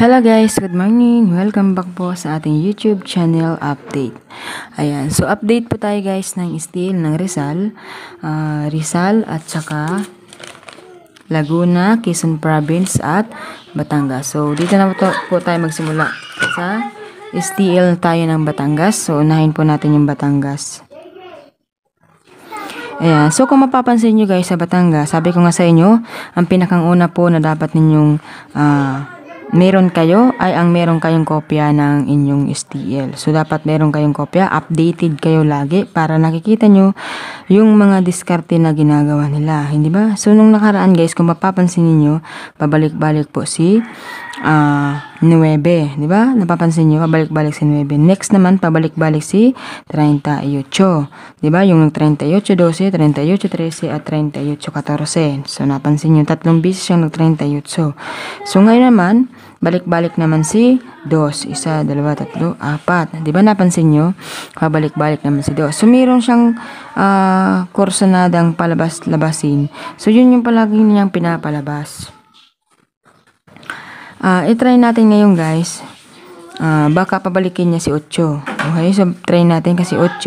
Hello guys, good morning. Welcome back po sa ating YouTube channel update. Ayan, so update po tayo guys ng steel ng Rizal. Rizal at saka Laguna, Quezon Province at Batangas. So dito na po tayo magsimula sa steel tayo ng Batangas. So unahin po natin yung Batangas. Ayan, so kung mapapansin nyo guys sa Batangas, sabi ko nga sa inyo, ang pinakang una po na dapat ninyong meron kayo ay ang meron kayong kopya ng inyong STL. So, dapat meron kayong kopya. Updated kayo lagi para nakikita nyo yung mga diskarte na ginagawa nila. Hindi ba? So, nung nakaraan guys, kung mapapansin niyo pabalik-balik po si 9. Di ba? Napapansin nyo, pabalik-balik si 9. Next naman, pabalik-balik si 38. Di ba? Yung 38-12, 38-13 at 38-14. So, napansin nyo, tatlong beses siyang nag-38. So, ngayon naman, balik-balik naman si 2, 1, 2, 3, 4. Di ba napansin nyo? Pabalik-balik naman si 2. So, mayroon siyang kursunadang palabas-labasin. So, yun yung palagi niyang pinapalabas. I-try natin ngayon guys. Baka pabalikin niya si 8. Okay, so try natin kasi 8.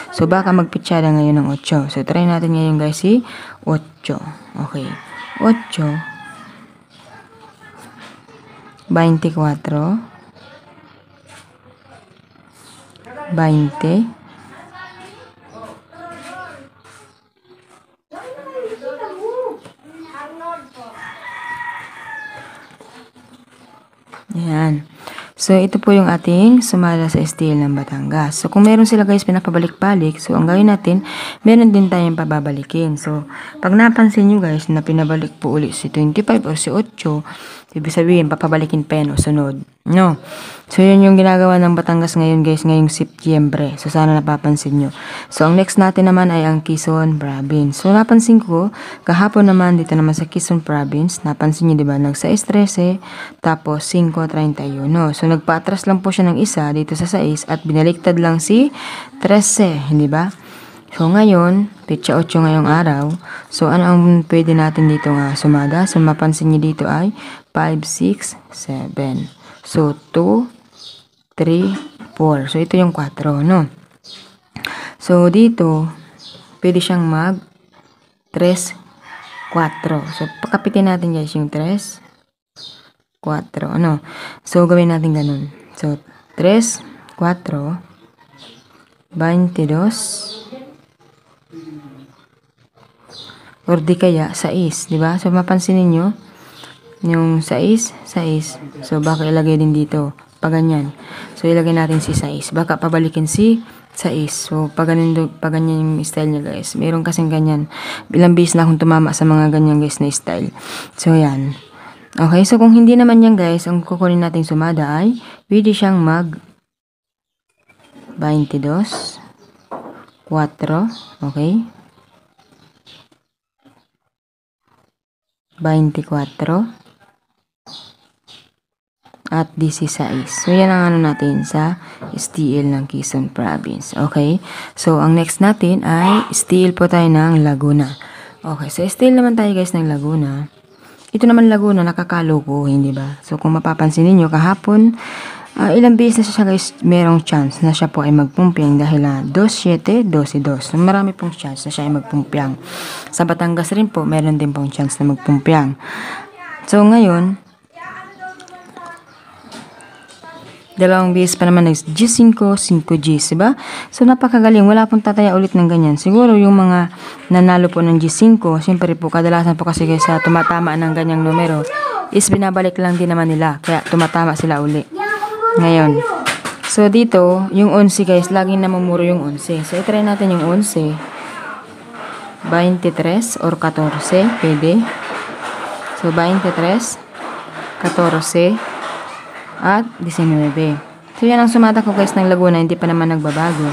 So, baka magpitsada ngayon ng 8. So, try natin ngayon guys si 8. Okay, 8. 24, 20, 'yan. So, ito po yung ating sumala sa STL ng Batangas. So, kung meron sila guys pinapabalik-balik, so, ang gawin natin, meron din tayong pababalikin. So, pag napansin nyo guys na pinabalik po ulit si 25 or si 8, ibig sabihin, papabalikin pa yan o sunod. No. So, yun yung ginagawa ng Batangas ngayon guys, ngayong Setyembre. So, sana napapansin nyo. So, ang next natin naman ay ang Quezon Province. So, napansin ko, kahapon naman, dito naman sa Quezon Province, napansin nyo, diba, nag-6-13, tapos 5-31. No? So, nagpa-atras lang po siya ng isa dito sa 6 at binaliktad lang si 13, hindi ba? So, ngayon, petsa 8 ngayong araw. So, ano ang pwede natin dito nga sumada? So, mapansin nyo dito ay 5, 6, 7. So, 2, 3, 4. So, ito yung 4, no? So, dito, pwede siyang mag 3, 4. So, pakapitin natin guys yung 3, 4. Ano? So, gawin natin ganun. So, 3, 4, 22, or di kaya 6, di ba? So, mapansin niyo yung 6, 6. So, baka ilagay din dito. Pag ganyan. So, ilagay natin si 6. Baka pabalikin si 6. So, pag ganyan yung style niya guys. Meron kasing ganyan. Ilang beses na akong tumama sa mga ganyan guys na style. So, yan. Okay. So, kung hindi naman yan guys, ang kukunin natin sumada ay pwede siyang mag 22, 4. Okay. 24 at 16. So, yan ang ano natin sa STL ng Quezon Province. Okay? So, ang next natin ay STL po tayo ng Laguna. Okay. So, STL naman tayo guys ng Laguna. Ito naman Laguna, nakakaloko, hindi ba? So, kung mapapansin niyo kahapon, ilang beses na siya guys, merong chance na siya po ay magpumpiang dahil 2-7, 12-2. So, marami pong chance na siya ay magpumpiang. Sa Batangas rin po, meron din pong chance na magpumpiang. So, ngayon, dalawang beses pa naman G5, 5Gs, diba? So, napakagaling. Wala pong tataya ulit ng ganyan. Siguro yung mga nanalo po ng G5, siyempre po, kadalasan po kasi guys sa tumatama ng ganyang numero, is binabalik lang din naman nila. Kaya tumatama sila uli. Ngayon. So, dito, yung 11 guys, laging namumuro yung 11. So, itry natin yung 11. 23 or 14, pwede. So, 23, 14, at 19. So, yan ang sumata ko guys ng Laguna. Hindi pa naman nagbabago.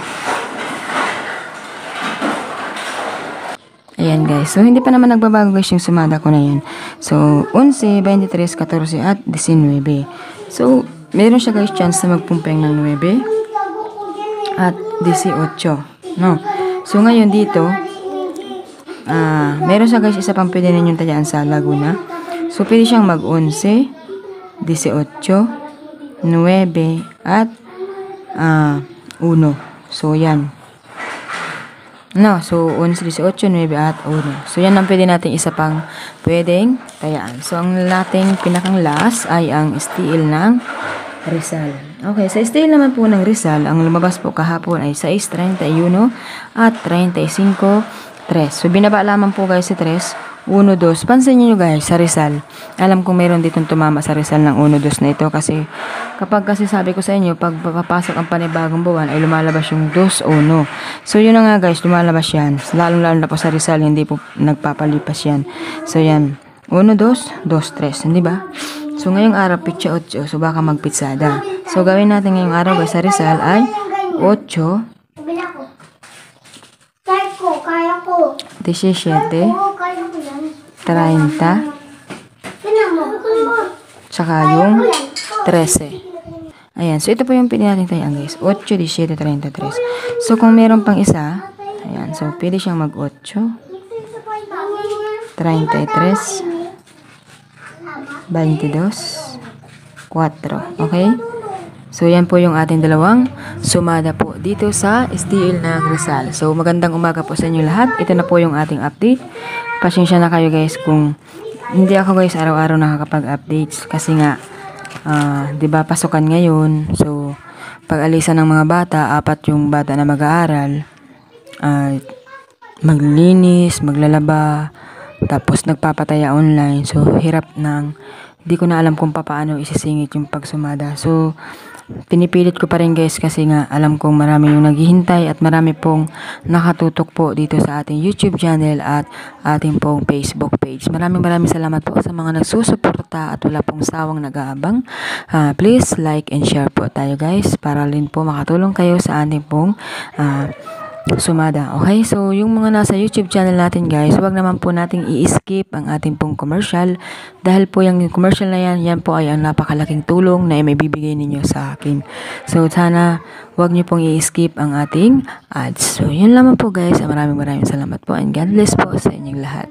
Ayan guys. So, hindi pa naman nagbabago guys yung sumata ko na yan. So, 11, 23, 14, at 19. So, meron siya guys chance na magpumpeng ng 9 at 18. No? So, ngayon dito, meron siya guys isa pang pwede ninyong tayaan sa Laguna. So, pwede siyang mag 11, 18, 9, at 1. So, yan. No, so 11, 18, 9, at 1. So, yan ang pwede natin isa pang pwedeng tayaan. So, ang nating pinakang last ay ang steel ng Rizal. Okay, sa steel naman po ng Rizal, ang lumabas po kahapon ay 6, 31, at 35, 3. So, binaba lamang po guys si 3. 1, 2. Pansin niyo guys, sa Rizal. Alam kong meron ditong tumama sa Rizal ng 1, 2 na ito kasi kapag kasi sabi ko sa inyo, pag papasok ang panibagong buwan ay lumalabas yung 2, 1. So, yun na nga guys, lumalabas yan. Lalo na po sa Rizal, hindi po nagpapalipas yan. So, yan. 1, 2, 2, 3. Hindi ba? So, ngayong araw, pitsa 8. So, baka magpitsada. So, gawin natin ngayong araw guys sa Rizal ay 8, Kaya ko. 17, Kaya ko yan. 30, tsaka yung 13. Ayan, so ito po yung pili natin tayo guys. 8, 17, 33. So, kung meron pang isa, ayan, so pwede siyang mag 8, 33, 22, 4. Okay? So, yan po yung ating dalawang sumada po dito sa STL ng Rizal. So, magandang umaga po sa inyo lahat. Ito na po yung ating update. Pasensya na kayo guys kung hindi ako guys araw-araw nakakapag-updates. Kasi nga, 'di ba pasukan ngayon. So, pag-alisan ng mga bata, 4 yung bata na mag-aaral. Maglilinis, maglalaba, tapos nagpapataya online. So, hirap ng, di ko na alam kung paano isisingit yung pagsumada. So, pinipilit ko pa rin guys kasi nga alam kong marami yung naghihintay at marami pong nakatutok po dito sa ating YouTube channel at ating pong Facebook page. Maraming salamat po sa mga nagsusuporta at wala pong sawang nag-aabang. Please like and share po tayo guys para rin po makatulong kayo sa ating pong sumada. Okay, so yung mga nasa YouTube channel natin guys, huwag naman po nating i-skip ang ating pong commercial dahil po yung commercial na yan po ay ang napakalaking tulong na may bibigay ninyo sa akin. So sana huwag niyo pong i-skip ang ating ads. So yun lamang po guys, maraming salamat po and God bless po sa inyong lahat.